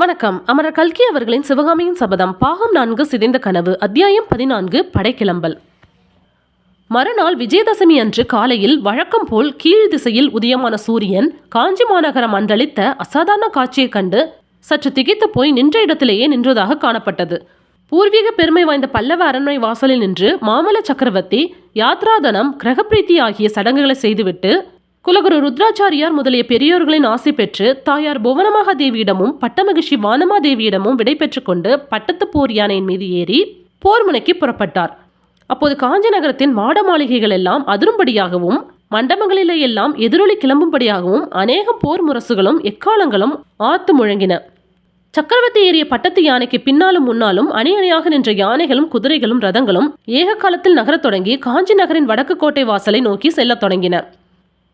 வணக்கம். அமரர் கல்கி அவர்களின் சிவகாமியின் சபதம் பாகம் 4 சிதைந்த கனவு அத்தியாயம் 14 படைக்கிளம்பல். மறுநாள் விஜயதசமி அன்று காலையில் வழக்கம் போல் கீழ் திசையில் உதயமான சூரியன் காஞ்சி மாநகரம் மண்டலித்த அசாதாரண காட்சியைக் கண்டு சற்று திகைத்து போய் நின்ற இடத்திலேயே நின்றதாக காணப்பட்டது. பூர்வீக பெருமை வாய்ந்த பல்லவ அரண்மனை வாசலில் நின்று மாமல்ல சக்கரவர்த்தி யாத்ராதனம் கிரகப்பிரீத்தி ஆகிய சடங்குகளை செய்துவிட்டு குலகுரு ருத்ராச்சாரியார் முதலிய பெரியோர்களின் ஆசை பெற்று தாயார் புவனமகாதேவியிடமும் பட்டமகிஷி வானமாதேவியிடமும் விடை பெற்று கொண்டு பட்டத்து போர் யானையின் மீது ஏறி போர் முனைக்கு புறப்பட்டார். அப்போது காஞ்சி நகரத்தின் மாட மாளிகைகள் எல்லாம் அதிரும்படியாகவும் மண்டபங்களிலே எல்லாம் எதிரொலி கிளம்பும்படியாகவும் அநேகம் போர் முரசுகளும் எக்காலங்களும் ஆத்து முழங்கின. சக்கரவர்த்தி ஏறிய பட்டத்து யானைக்கு பின்னாலும் முன்னாலும் அணி அணியாக நின்ற யானைகளும் குதிரைகளும் ரதங்களும் ஏக காலத்தில் நகரத் தொடங்கி காஞ்சி நகரின் வடக்கு கோட்டை வாசலை நோக்கி செல்லத் தொடங்கின.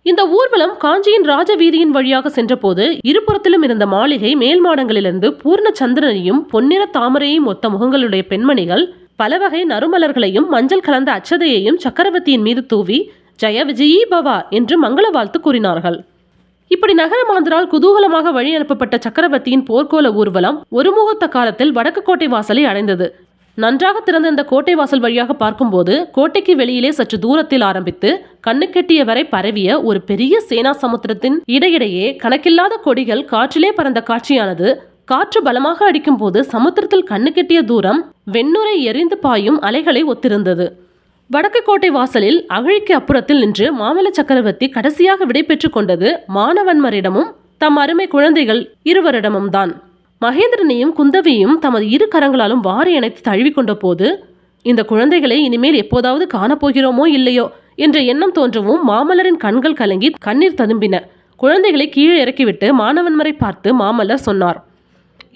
இந்த ஊர்வலம் காஞ்சியின் ராஜ வீதியின் வழியாக சென்றபோது இருபுறத்திலும் இருந்த மாளிகை மேல் மாடங்களிலிருந்து பூர்ண சந்திரனையும் பொன்னிற தாமரையையும் ஒத்த முகங்களுடைய பெண்மணிகள் பல வகை நறுமலர்களையும் மஞ்சள் கலந்த அச்சதையையும் சக்கரவர்த்தியின் மீது தூவி ஜெய விஜயீ பவா என்று மங்கள வாழ்த்து கூறினார்கள். இப்படி நகர மாந்தரால் குதூகலமாக வழி அனுப்பப்பட்ட சக்கரவர்த்தியின் போர்க்கோல ஊர்வலம் ஒரு முகூர்த்த காலத்தில் வடக்கு கோட்டை வாசலை அடைந்தது. நன்றாக திறந்த இந்த கோட்டை வாசல் வழியாக பார்க்கும்போது கோட்டைக்கு வெளியிலே சற்று தூரத்தில் ஆரம்பித்து கண்ணுக்கெட்டிய வரை பரவிய ஒரு பெரிய சேனா சமுத்திரத்தின் இடையிடையே கணக்கில்லாத கொடிகள் காற்றிலே பறந்த காட்சியானது காற்று பலமாக அடிக்கும் போது சமுத்திரத்தில் கண்ணுக்கெட்டிய தூரம் வெண்ணுரை எரிந்து பாயும் அலைகளை ஒத்திருந்தது. வடக்கு கோட்டை வாசலில் அகழிக்கு அப்புறத்தில் நின்று மாமல்ல சக்கரவர்த்தி கடைசியாக விடை பெற்று கொண்டது மானவன்மரிடமும் தம் அருமை குழந்தைகள் இருவரிடமும் தான். மகேந்திரனையும் குந்தவியும் தமது இரு கரங்களாலும் வாரி அணைத்து தழுவிக்கொண்ட போது இந்த குழந்தைகளை இனிமேல் எப்போதாவது காணப்போகிறோமோ இல்லையோ என்ற எண்ணம் தோன்றவும் மாமல்லரின் கண்கள் கலங்கி கண்ணீர் ததும்பின. குழந்தைகளை கீழே இறக்கிவிட்டு மானவன்மரை பார்த்து மாமல்லர் சொன்னார்,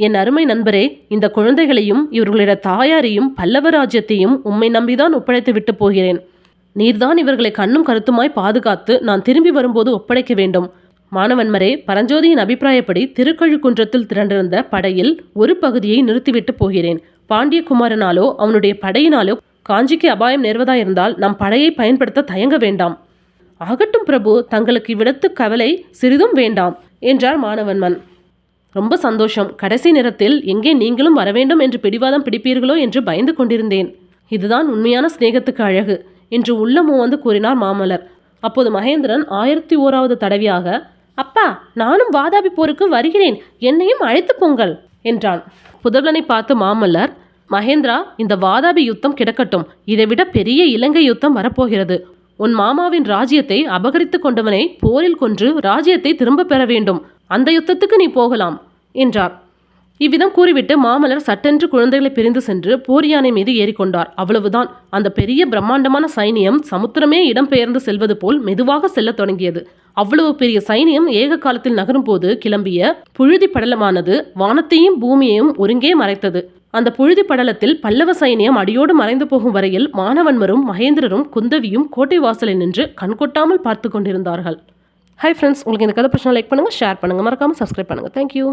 என் அருமை நண்பரே, இந்த குழந்தைகளையும் இவர்களுடைய தாயாரையும் பல்லவ ராஜ்யத்தையும் உம்மை நம்பிதான் ஒப்படைத்து விட்டு போகிறேன். நீர்தான் இவர்களை கண்ணும் கருத்துமாய் பாதுகாத்து நான் திரும்பி வரும்போது ஒப்படைக்க வேண்டும். மானவன்மரே, பரஞ்சோதியின் அபிப்பிராயப்படி திருக்கழுக்குன்றத்தில் திரண்டிருந்த படையில் ஒரு பகுதியை நிறுத்திவிட்டு போகிறேன். பாண்டியகுமாரனாலோ அவனுடைய படையினாலோ காஞ்சிக்கு அபாயம் நேர்வதாயிருந்தால் நம் படையை பயன்படுத்த தயங்க வேண்டாம். ஆகட்டும் பிரபு, தங்களுக்கு இவ்விடத்து கவலை சிறிதும் வேண்டாம் என்றார் மானவன்மன். ரொம்ப சந்தோஷம். கடைசி நேரத்தில் எங்கே நீங்களும் வரவேண்டும் என்று பிடிவாதம் பிடிப்பீர்களோ என்று பயந்து கொண்டிருந்தேன். இதுதான் உண்மையான சிநேகத்துக்கு அழகு என்று உள்ளமோ வந்து கூறினார் மாமல்லர். அப்போது மகேந்திரன் 1001வது தடவையாக, அப்பா, நானும் வாதாபி போருக்கு வருகிறேன், என்னையும் அழைத்து போங்கள் என்றான். புதல்வனை பார்த்து மாமல்லர், மகேந்திரா, இந்த வாதாபி யுத்தம் கிடக்கட்டும், இதைவிட பெரிய இலங்கை யுத்தம் வரப்போகிறது. உன் மாமாவின் ராஜ்யத்தை அபகரித்து கொண்டவனை போரில் கொன்று ராஜ்யத்தை திரும்ப பெற வேண்டும். அந்த யுத்தத்துக்கு நீ போகலாம் என்றார். இவ்விதம் கூறிவிட்டு மாமல்லர் சட்டென்று குழந்தைகளை பிரிந்து சென்று போர் யானை மீது ஏறிக்கொண்டார். அவ்வளவுதான். அந்த பெரிய பிரம்மாண்டமான சைனியம் சமுத்திரமே இடம்பெயர்ந்து செல்வது போல் மெதுவாக செல்லத் தொடங்கியது. அவ்வளவு பெரிய சைனியம் ஏக காலத்தில் நகரும் போது கிளம்பிய புழுதி படலமானது வானத்தையும் பூமியையும் ஒருங்கே மறைத்தது. அந்த புழுதி படலத்தில் பல்லவ சைனியம் அடியோடு மறைந்து போகும் வரையில் மானவன்மரும் மகேந்திரரும் குந்தவியும் கோட்டை வாசலை நின்று கண்கொட்டாமல் பார்த்து கொண்டிருந்தார்கள். ஹை ஃப்ரெண்ட்ஸ், உங்களுக்கு இந்த கதை பிரச்சனை லைக் பண்ணுங்கள், ஷேர் பண்ணுங்கள், மறக்காமல் சப்ஸ்கிரைப் பண்ணுங்கள். தேங்க்யூ.